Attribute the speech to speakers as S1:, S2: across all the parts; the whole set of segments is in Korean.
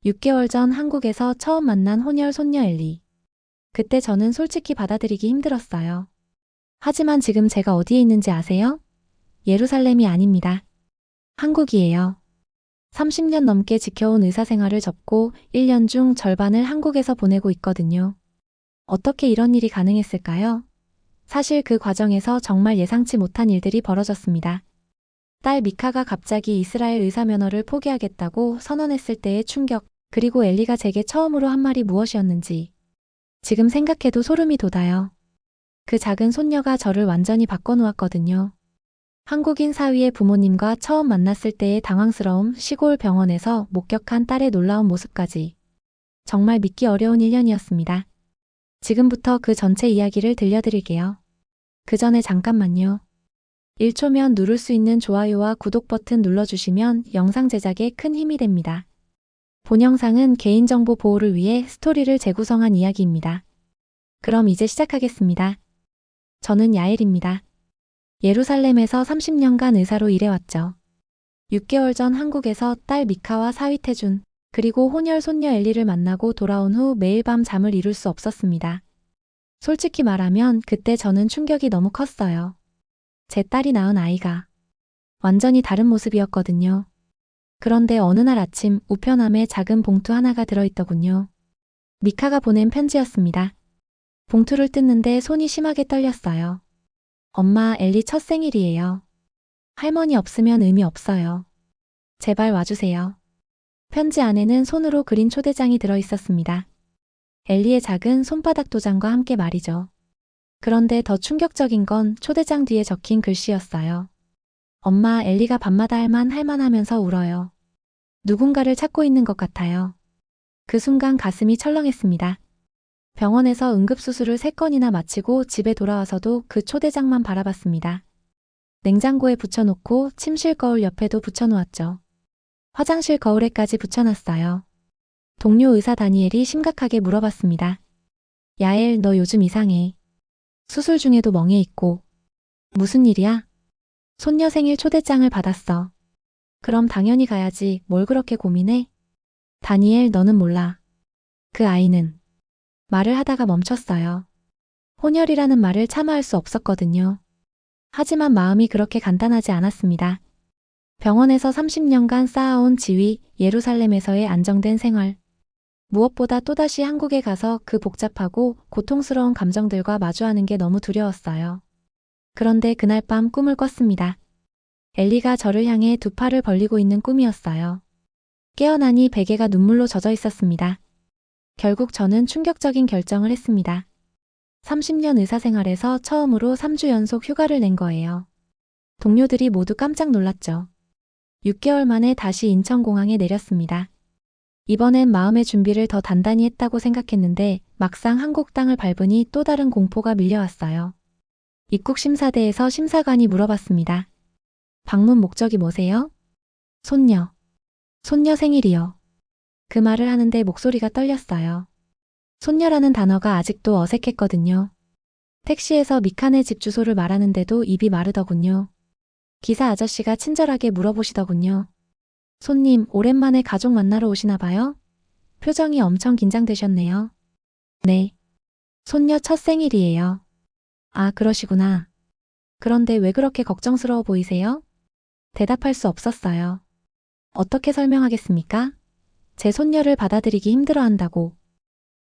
S1: 6개월 전 한국에서 처음 만난 혼혈 손녀 엘리. 그때 저는 솔직히 받아들이기 힘들었어요. 하지만 지금 제가 어디에 있는지 아세요? 예루살렘이 아닙니다. 한국이에요. 30년 넘게 지켜온 의사생활을 접고 1년 중 절반을 한국에서 보내고 있거든요. 어떻게 이런 일이 가능했을까요? 사실 그 과정에서 정말 예상치 못한 일들이 벌어졌습니다. 딸 미카가 갑자기 이스라엘 의사 면허를 포기하겠다고 선언했을 때의 충격, 그리고 엘리가 제게 처음으로 한 말이 무엇이었는지 지금 생각해도 소름이 돋아요. 그 작은 손녀가 저를 완전히 바꿔놓았거든요. 한국인 사위의 부모님과 처음 만났을 때의 당황스러움, 시골 병원에서 목격한 딸의 놀라운 모습까지 정말 믿기 어려운 1년이었습니다. 지금부터 그 전체 이야기를 들려드릴게요. 그 전에 잠깐만요. 1초면 누를 수 있는 좋아요와 구독 버튼 눌러주시면 영상 제작에 큰 힘이 됩니다. 본 영상은 개인정보 보호를 위해 스토리를 재구성한 이야기입니다. 그럼 이제 시작하겠습니다. 저는 야엘입니다. 예루살렘에서 30년간 의사로 일해왔죠. 6개월 전 한국에서 딸 미카와 사위 태준, 그리고 혼혈 손녀 엘리를 만나고 돌아온 후 매일 밤 잠을 이룰 수 없었습니다. 솔직히 말하면 그때 저는 충격이 너무 컸어요. 제 딸이 낳은 아이가 완전히 다른 모습이었거든요. 그런데 어느 날 아침 우편함에 작은 봉투 하나가 들어있더군요. 미카가 보낸 편지였습니다. 봉투를 뜯는데 손이 심하게 떨렸어요. 엄마, 엘리 첫 생일이에요. 할머니 없으면 의미 없어요. 제발 와주세요. 편지 안에는 손으로 그린 초대장이 들어있었습니다. 엘리의 작은 손바닥 도장과 함께 말이죠. 그런데 더 충격적인 건 초대장 뒤에 적힌 글씨였어요. 엄마, 엘리가 밤마다 할만하면서 울어요. 누군가를 찾고 있는 것 같아요. 그 순간 가슴이 철렁했습니다. 병원에서 응급수술을 3건이나 마치고 집에 돌아와서도 그 초대장만 바라봤습니다. 냉장고에 붙여놓고 침실 거울 옆에도 붙여놓았죠. 화장실 거울에까지 붙여놨어요. 동료 의사 다니엘이 심각하게 물어봤습니다. 야엘, 너 요즘 이상해. 수술 중에도 멍해 있고. 무슨 일이야? 손녀 생일 초대장을 받았어. 그럼 당연히 가야지. 뭘 그렇게 고민해? 다니엘, 너는 몰라. 그 아이는. 말을 하다가 멈췄어요. 혼혈이라는 말을 차마 할 수 없었거든요. 하지만 마음이 그렇게 간단하지 않았습니다. 병원에서 30년간 쌓아온 지위, 예루살렘에서의 안정된 생활. 무엇보다 또다시 한국에 가서 그 복잡하고 고통스러운 감정들과 마주하는 게 너무 두려웠어요. 그런데 그날 밤 꿈을 꿨습니다. 엘리가 저를 향해 2팔을 벌리고 있는 꿈이었어요. 깨어나니 베개가 눈물로 젖어 있었습니다. 결국 저는 충격적인 결정을 했습니다. 30년 의사생활에서 처음으로 3주 연속 휴가를 낸 거예요. 동료들이 모두 깜짝 놀랐죠. 6개월 만에 다시 인천공항에 내렸습니다. 이번엔 마음의 준비를 더 단단히 했다고 생각했는데 막상 한국 땅을 밟으니 또 다른 공포가 밀려왔어요. 입국 심사대에서 심사관이 물어봤습니다. 방문 목적이 뭐세요? 손녀. 손녀 생일이요. 그 말을 하는데 목소리가 떨렸어요. 손녀라는 단어가 아직도 어색했거든요. 택시에서 미카네 집 주소를 말하는데도 입이 마르더군요. 기사 아저씨가 친절하게 물어보시더군요. 손님, 오랜만에 가족 만나러 오시나 봐요? 표정이 엄청 긴장되셨네요. 네. 손녀 첫 생일이에요. 아, 그러시구나. 그런데 왜 그렇게 걱정스러워 보이세요? 대답할 수 없었어요. 어떻게 설명하겠습니까? 제 손녀를 받아들이기 힘들어한다고.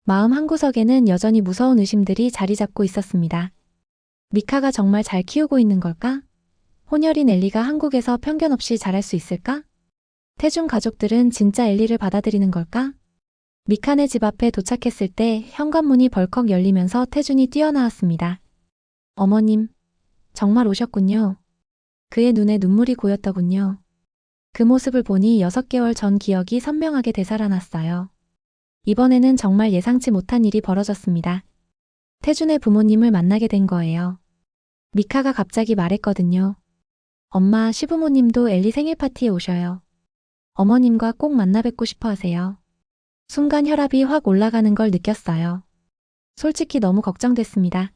S1: 마음 한구석에는 여전히 무서운 의심들이 자리 잡고 있었습니다. 미카가 정말 잘 키우고 있는 걸까? 혼혈인 엘리가 한국에서 편견 없이 잘할 수 있을까? 태중 가족들은 진짜 엘리를 받아들이는 걸까? 미카네 집 앞에 도착했을 때 현관문이 벌컥 열리면서 태준이 뛰어나왔습니다. 어머님, 정말 오셨군요. 그의 눈에 눈물이 고였더군요. 그 모습을 보니 6개월 전 기억이 선명하게 되살아났어요. 이번에는 정말 예상치 못한 일이 벌어졌습니다. 태준의 부모님을 만나게 된 거예요. 미카가 갑자기 말했거든요. 엄마, 시부모님도 엘리 생일 파티에 오셔요. 어머님과 꼭 만나 뵙고 싶어 하세요. 순간 혈압이 확 올라가는 걸 느꼈어요. 솔직히 너무 걱정됐습니다.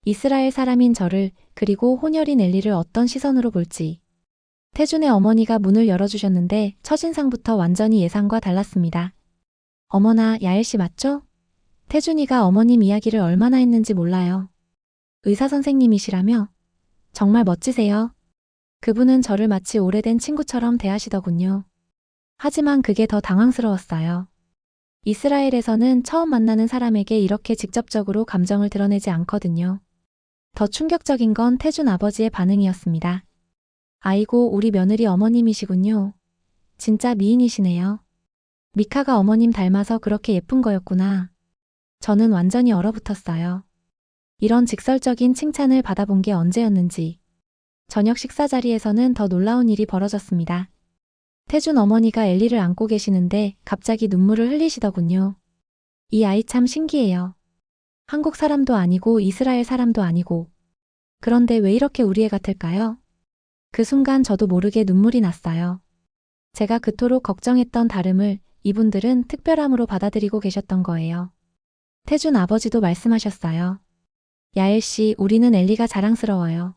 S1: 이스라엘 사람인 저를, 그리고 혼혈인 엘리를 어떤 시선으로 볼지. 태준의 어머니가 문을 열어주셨는데 첫인상부터 완전히 예상과 달랐습니다. 어머나, 야엘 씨 맞죠? 태준이가 어머님 이야기를 얼마나 했는지 몰라요. 의사 선생님이시라며? 정말 멋지세요. 그분은 저를 마치 오래된 친구처럼 대하시더군요. 하지만 그게 더 당황스러웠어요. 이스라엘에서는 처음 만나는 사람에게 이렇게 직접적으로 감정을 드러내지 않거든요. 더 충격적인 건 태준 아버지의 반응이었습니다. 아이고, 우리 며느리 어머님이시군요. 진짜 미인이시네요. 미카가 어머님 닮아서 그렇게 예쁜 거였구나. 저는 완전히 얼어붙었어요. 이런 직설적인 칭찬을 받아본 게 언제였는지. 저녁 식사 자리에서는 더 놀라운 일이 벌어졌습니다. 태준 어머니가 엘리를 안고 계시는데 갑자기 눈물을 흘리시더군요. 이 아이 참 신기해요. 한국 사람도 아니고 이스라엘 사람도 아니고. 그런데 왜 이렇게 우리 애 같을까요? 그 순간 저도 모르게 눈물이 났어요. 제가 그토록 걱정했던 다름을 이분들은 특별함으로 받아들이고 계셨던 거예요. 태준 아버지도 말씀하셨어요. 야엘 씨, 우리는 엘리가 자랑스러워요.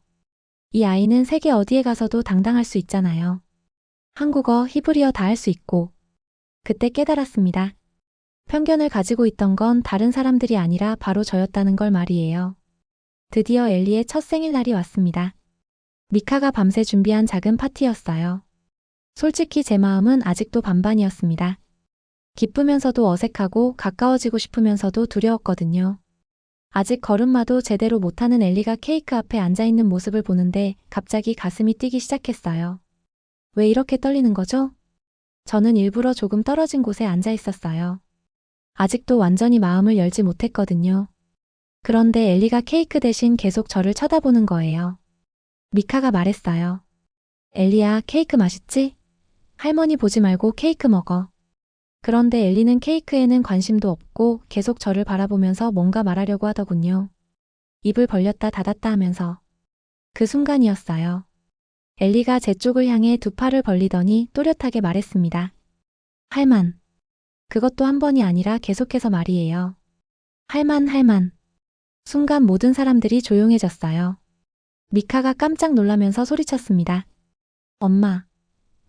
S1: 이 아이는 세계 어디에 가서도 당당할 수 있잖아요. 한국어, 히브리어 다 할 수 있고. 그때 깨달았습니다. 편견을 가지고 있던 건 다른 사람들이 아니라 바로 저였다는 걸 말이에요. 드디어 엘리의 첫 생일날이 왔습니다. 미카가 밤새 준비한 작은 파티였어요. 솔직히 제 마음은 아직도 반반이었습니다. 기쁘면서도 어색하고 가까워지고 싶으면서도 두려웠거든요. 아직 걸음마도 제대로 못하는 엘리가 케이크 앞에 앉아있는 모습을 보는데 갑자기 가슴이 뛰기 시작했어요. 왜 이렇게 떨리는 거죠? 저는 일부러 조금 떨어진 곳에 앉아 있었어요. 아직도 완전히 마음을 열지 못했거든요. 그런데 엘리가 케이크 대신 계속 저를 쳐다보는 거예요. 미카가 말했어요. 엘리야, 케이크 맛있지? 할머니 보지 말고 케이크 먹어. 그런데 엘리는 케이크에는 관심도 없고 계속 저를 바라보면서 뭔가 말하려고 하더군요. 입을 벌렸다 닫았다 하면서. 그 순간이었어요. 엘리가 제 쪽을 향해 두 팔을 벌리더니 또렷하게 말했습니다. 할만. 그것도 한 번이 아니라 계속해서 말이에요. 할만. 순간 모든 사람들이 조용해졌어요. 미카가 깜짝 놀라면서 소리쳤습니다. 엄마.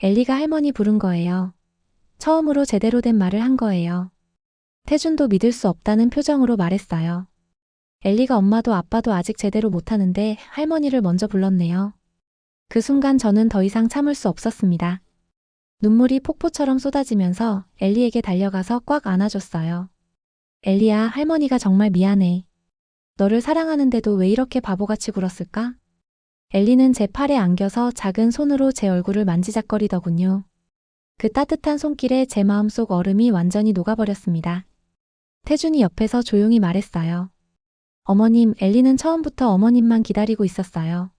S1: 엘리가 할머니 부른 거예요. 처음으로 제대로 된 말을 한 거예요. 태준도 믿을 수 없다는 표정으로 말했어요. 엘리가 엄마도 아빠도 아직 제대로 못하는데 할머니를 먼저 불렀네요. 그 순간 저는 더 이상 참을 수 없었습니다. 눈물이 폭포처럼 쏟아지면서 엘리에게 달려가서 꽉 안아줬어요. 엘리야, 할머니가 정말 미안해. 너를 사랑하는데도 왜 이렇게 바보같이 굴었을까? 엘리는 제 팔에 안겨서 작은 손으로 제 얼굴을 만지작거리더군요. 그 따뜻한 손길에 제 마음속 얼음이 완전히 녹아버렸습니다. 태준이 옆에서 조용히 말했어요. 어머님, 엘리는 처음부터 어머님만 기다리고 있었어요.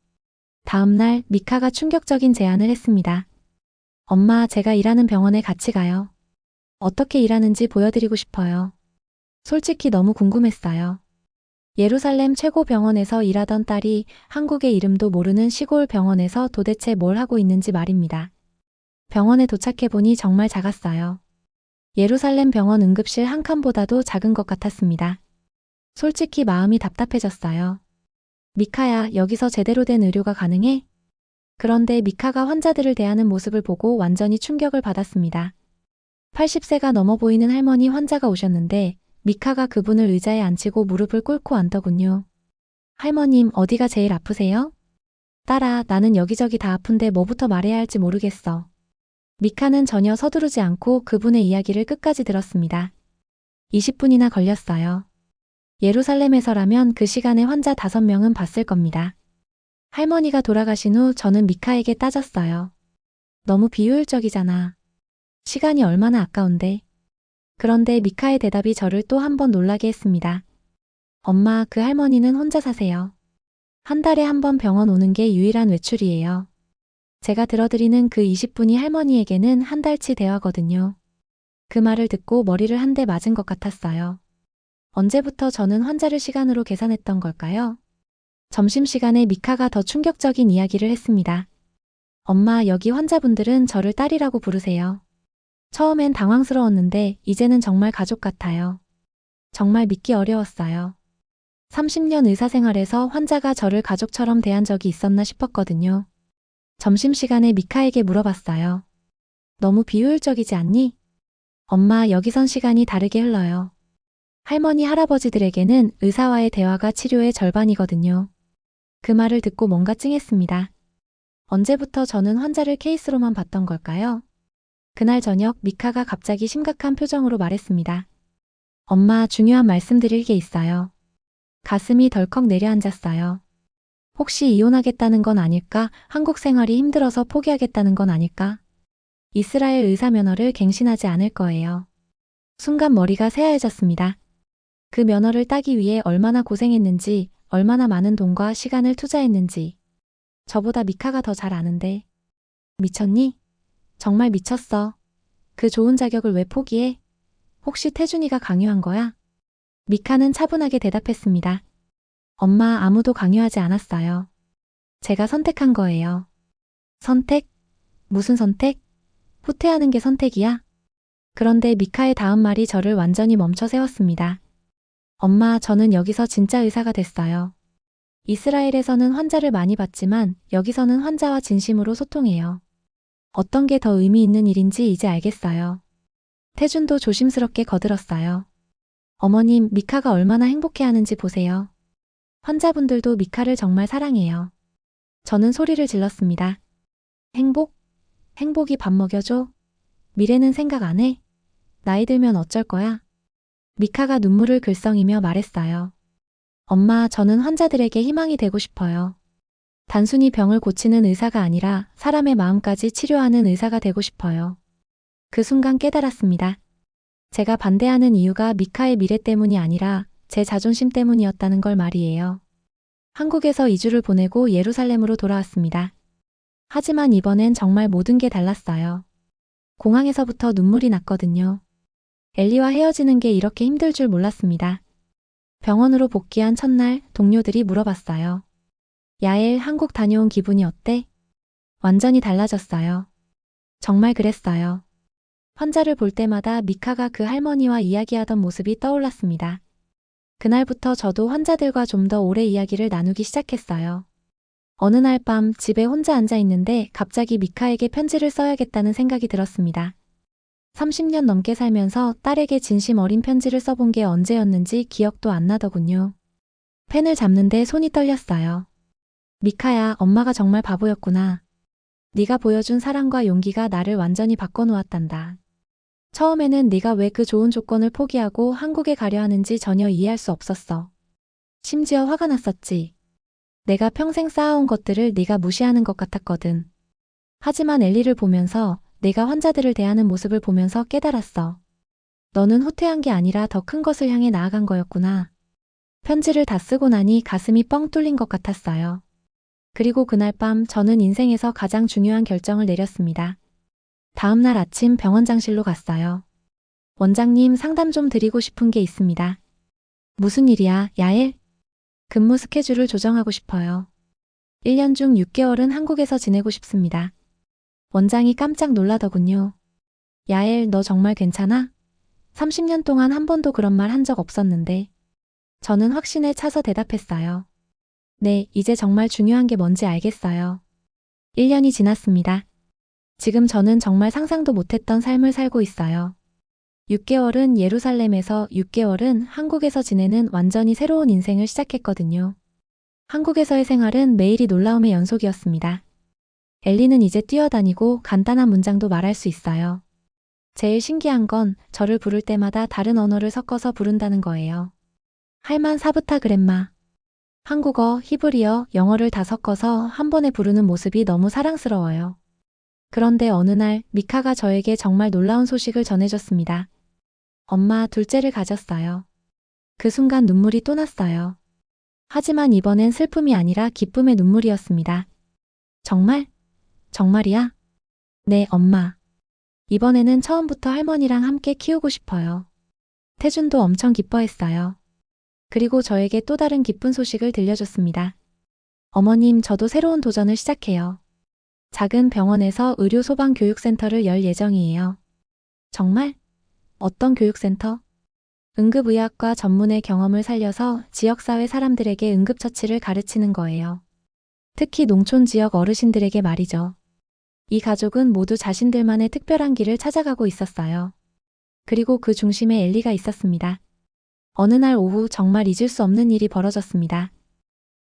S1: 다음 날 미카가 충격적인 제안을 했습니다. 엄마, 제가 일하는 병원에 같이 가요. 어떻게 일하는지 보여드리고 싶어요. 솔직히 너무 궁금했어요. 예루살렘 최고 병원에서 일하던 딸이 한국의 이름도 모르는 시골 병원에서 도대체 뭘 하고 있는지 말입니다. 병원에 도착해보니 정말 작았어요. 예루살렘 병원 응급실 한 칸보다도 작은 것 같았습니다. 솔직히 마음이 답답해졌어요. 미카야, 여기서 제대로 된 의료가 가능해? 그런데 미카가 환자들을 대하는 모습을 보고 완전히 충격을 받았습니다. 80세가 넘어 보이는 할머니 환자가 오셨는데 미카가 그분을 의자에 앉히고 무릎을 꿇고 앉더군요. 할머님, 어디가 제일 아프세요? 딸아, 나는 여기저기 다 아픈데 뭐부터 말해야 할지 모르겠어. 미카는 전혀 서두르지 않고 그분의 이야기를 끝까지 들었습니다. 20분이나 걸렸어요. 예루살렘에서라면 그 시간에 환자 5명은 봤을 겁니다. 할머니가 돌아가신 후 저는 미카에게 따졌어요. 너무 비효율적이잖아. 시간이 얼마나 아까운데. 그런데 미카의 대답이 저를 또 한 번 놀라게 했습니다. 엄마, 그 할머니는 혼자 사세요. 한 달에 한 번 병원 오는 게 유일한 외출이에요. 제가 들어드리는 그 20분이 할머니에게는 한 달치 대화거든요. 그 말을 듣고 머리를 한 대 맞은 것 같았어요. 언제부터 저는 환자를 시간으로 계산했던 걸까요? 점심시간에 미카가 더 충격적인 이야기를 했습니다. 엄마, 여기 환자분들은 저를 딸이라고 부르세요. 처음엔 당황스러웠는데 이제는 정말 가족 같아요. 정말 믿기 어려웠어요. 30년 의사생활에서 환자가 저를 가족처럼 대한 적이 있었나 싶었거든요. 점심시간에 미카에게 물어봤어요. 너무 비효율적이지 않니? 엄마, 여기선 시간이 다르게 흘러요. 할머니, 할아버지들에게는 의사와의 대화가 치료의 절반이거든요. 그 말을 듣고 뭔가 찡했습니다. 언제부터 저는 환자를 케이스로만 봤던 걸까요? 그날 저녁 미카가 갑자기 심각한 표정으로 말했습니다. 엄마, 중요한 말씀드릴 게 있어요. 가슴이 덜컥 내려앉았어요. 혹시 이혼하겠다는 건 아닐까? 한국 생활이 힘들어서 포기하겠다는 건 아닐까? 이스라엘 의사 면허를 갱신하지 않을 거예요. 순간 머리가 새하얘졌습니다. 그 면허를 따기 위해 얼마나 고생했는지, 얼마나 많은 돈과 시간을 투자했는지. 저보다 미카가 더 잘 아는데. 미쳤니? 정말 미쳤어. 그 좋은 자격을 왜 포기해? 혹시 태준이가 강요한 거야? 미카는 차분하게 대답했습니다. 엄마, 아무도 강요하지 않았어요. 제가 선택한 거예요. 선택? 무슨 선택? 후퇴하는 게 선택이야? 그런데 미카의 다음 말이 저를 완전히 멈춰 세웠습니다. 엄마, 저는 여기서 진짜 의사가 됐어요. 이스라엘에서는 환자를 많이 봤지만 여기서는 환자와 진심으로 소통해요. 어떤 게 더 의미 있는 일인지 이제 알겠어요. 태준도 조심스럽게 거들었어요. 어머님, 미카가 얼마나 행복해하는지 보세요. 환자분들도 미카를 정말 사랑해요. 저는 소리를 질렀습니다. 행복? 행복이 밥 먹여줘? 미래는 생각 안 해? 나이 들면 어쩔 거야? 미카가 눈물을 글썽이며 말했어요. 엄마, 저는 환자들에게 희망이 되고 싶어요. 단순히 병을 고치는 의사가 아니라 사람의 마음까지 치료하는 의사가 되고 싶어요. 그 순간 깨달았습니다. 제가 반대하는 이유가 미카의 미래 때문이 아니라 제 자존심 때문이었다는 걸 말이에요. 한국에서 2주를 보내고 예루살렘으로 돌아왔습니다. 하지만 이번엔 정말 모든 게 달랐어요. 공항에서부터 눈물이 났거든요. 엘리와 헤어지는 게 이렇게 힘들 줄 몰랐습니다. 병원으로 복귀한 첫날 동료들이 물어봤어요. 야엘, 한국 다녀온 기분이 어때? 완전히 달라졌어요. 정말 그랬어요. 환자를 볼 때마다 미카가 그 할머니와 이야기하던 모습이 떠올랐습니다. 그날부터 저도 환자들과 좀 더 오래 이야기를 나누기 시작했어요. 어느 날 밤 집에 혼자 앉아 있는데 갑자기 미카에게 편지를 써야겠다는 생각이 들었습니다. 30년 넘게 살면서 딸에게 진심 어린 편지를 써본 게 언제였는지 기억도 안 나더군요. 펜을 잡는데 손이 떨렸어요. 미카야, 엄마가 정말 바보였구나. 네가 보여준 사랑과 용기가 나를 완전히 바꿔놓았단다. 처음에는 네가 왜 그 좋은 조건을 포기하고 한국에 가려 하는지 전혀 이해할 수 없었어. 심지어 화가 났었지. 내가 평생 쌓아온 것들을 네가 무시하는 것 같았거든. 하지만 엘리를 보면서 내가 환자들을 대하는 모습을 보면서 깨달았어. 너는 후퇴한 게 아니라 더 큰 것을 향해 나아간 거였구나. 편지를 다 쓰고 나니 가슴이 뻥 뚫린 것 같았어요. 그리고 그날 밤 저는 인생에서 가장 중요한 결정을 내렸습니다. 다음 날 아침 병원장실로 갔어요. 원장님, 상담 좀 드리고 싶은 게 있습니다. 무슨 일이야, 야엘? 근무 스케줄을 조정하고 싶어요. 1년 중 6개월은 한국에서 지내고 싶습니다. 원장이 깜짝 놀라더군요. 야엘, 너 정말 괜찮아? 30년 동안 한 번도 그런 말 한 적 없었는데. 저는 확신에 차서 대답했어요. 네, 이제 정말 중요한 게 뭔지 알겠어요. 1년이 지났습니다. 지금 저는 정말 상상도 못했던 삶을 살고 있어요. 6개월은 예루살렘에서 6개월은 한국에서 지내는 완전히 새로운 인생을 시작했거든요. 한국에서의 생활은 매일이 놀라움의 연속이었습니다. 엘리는 이제 뛰어다니고 간단한 문장도 말할 수 있어요. 제일 신기한 건 저를 부를 때마다 다른 언어를 섞어서 부른다는 거예요. 할만 사부타 그랜마. 한국어, 히브리어, 영어를 다 섞어서 한 번에 부르는 모습이 너무 사랑스러워요. 그런데 어느 날 미카가 저에게 정말 놀라운 소식을 전해줬습니다. 엄마, 둘째를 가졌어요. 그 순간 눈물이 또 났어요. 하지만 이번엔 슬픔이 아니라 기쁨의 눈물이었습니다. 정말? 정말이야? 네, 엄마. 이번에는 처음부터 할머니랑 함께 키우고 싶어요. 태준도 엄청 기뻐했어요. 그리고 저에게 또 다른 기쁜 소식을 들려줬습니다. 어머님, 저도 새로운 도전을 시작해요. 작은 병원에서 의료 소방 교육센터를 열 예정이에요. 정말? 어떤 교육센터? 응급의학과 전문의 경험을 살려서 지역사회 사람들에게 응급처치를 가르치는 거예요. 특히 농촌 지역 어르신들에게 말이죠. 이 가족은 모두 자신들만의 특별한 길을 찾아가고 있었어요. 그리고 그 중심에 엘리가 있었습니다. 어느 날 오후 정말 잊을 수 없는 일이 벌어졌습니다.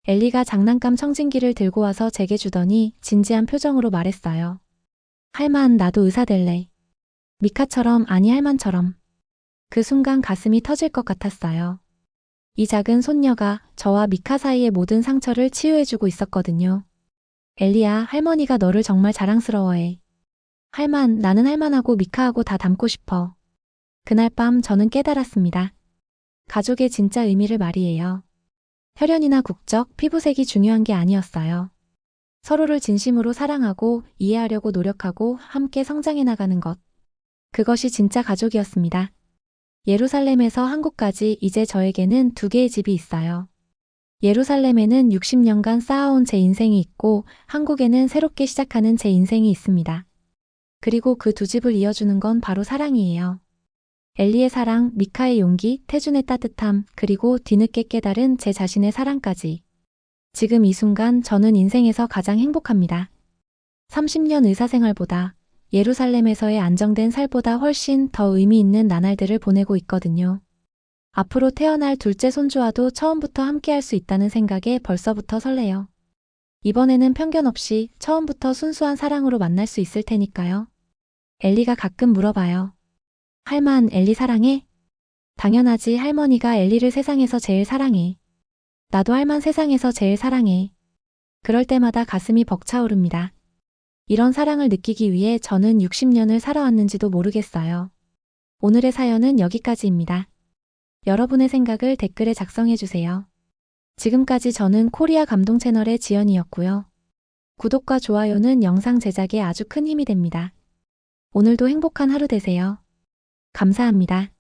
S1: 엘리가 장난감 청진기를 들고 와서 제게 주더니 진지한 표정으로 말했어요. 할만, 나도 의사 될래. 미카처럼, 아니 할만처럼. 그 순간 가슴이 터질 것 같았어요. 이 작은 손녀가 저와 미카 사이의 모든 상처를 치유해주고 있었거든요. 엘리야, 할머니가 너를 정말 자랑스러워해. 할만, 나는 할만하고 미카하고 다 닮고 싶어. 그날 밤 저는 깨달았습니다. 가족의 진짜 의미를 말이에요. 혈연이나 국적, 피부색이 중요한 게 아니었어요. 서로를 진심으로 사랑하고 이해하려고 노력하고 함께 성장해 나가는 것. 그것이 진짜 가족이었습니다. 예루살렘에서 한국까지 이제 저에게는 두 개의 집이 있어요. 예루살렘에는 60년간 쌓아온 제 인생이 있고 한국에는 새롭게 시작하는 제 인생이 있습니다. 그리고 그 두 집을 이어주는 건 바로 사랑이에요. 엘리의 사랑, 미카의 용기, 태준의 따뜻함, 그리고 뒤늦게 깨달은 제 자신의 사랑까지. 지금 이 순간 저는 인생에서 가장 행복합니다. 30년 의사생활보다 예루살렘에서의 안정된 살보다 훨씬 더 의미 있는 나날들을 보내고 있거든요. 앞으로 태어날 둘째 손주와도 처음부터 함께할 수 있다는 생각에 벌써부터 설레요. 이번에는 편견 없이 처음부터 순수한 사랑으로 만날 수 있을 테니까요. 엘리가 가끔 물어봐요. 할만, 엘리 사랑해? 당연하지. 할머니가 엘리를 세상에서 제일 사랑해. 나도 할만 세상에서 제일 사랑해. 그럴 때마다 가슴이 벅차오릅니다. 이런 사랑을 느끼기 위해 저는 60년을 살아왔는지도 모르겠어요. 오늘의 사연은 여기까지입니다. 여러분의 생각을 댓글에 작성해주세요. 지금까지 저는 코리아 감동 채널의 지연이었고요. 구독과 좋아요는 영상 제작에 아주 큰 힘이 됩니다. 오늘도 행복한 하루 되세요. 감사합니다.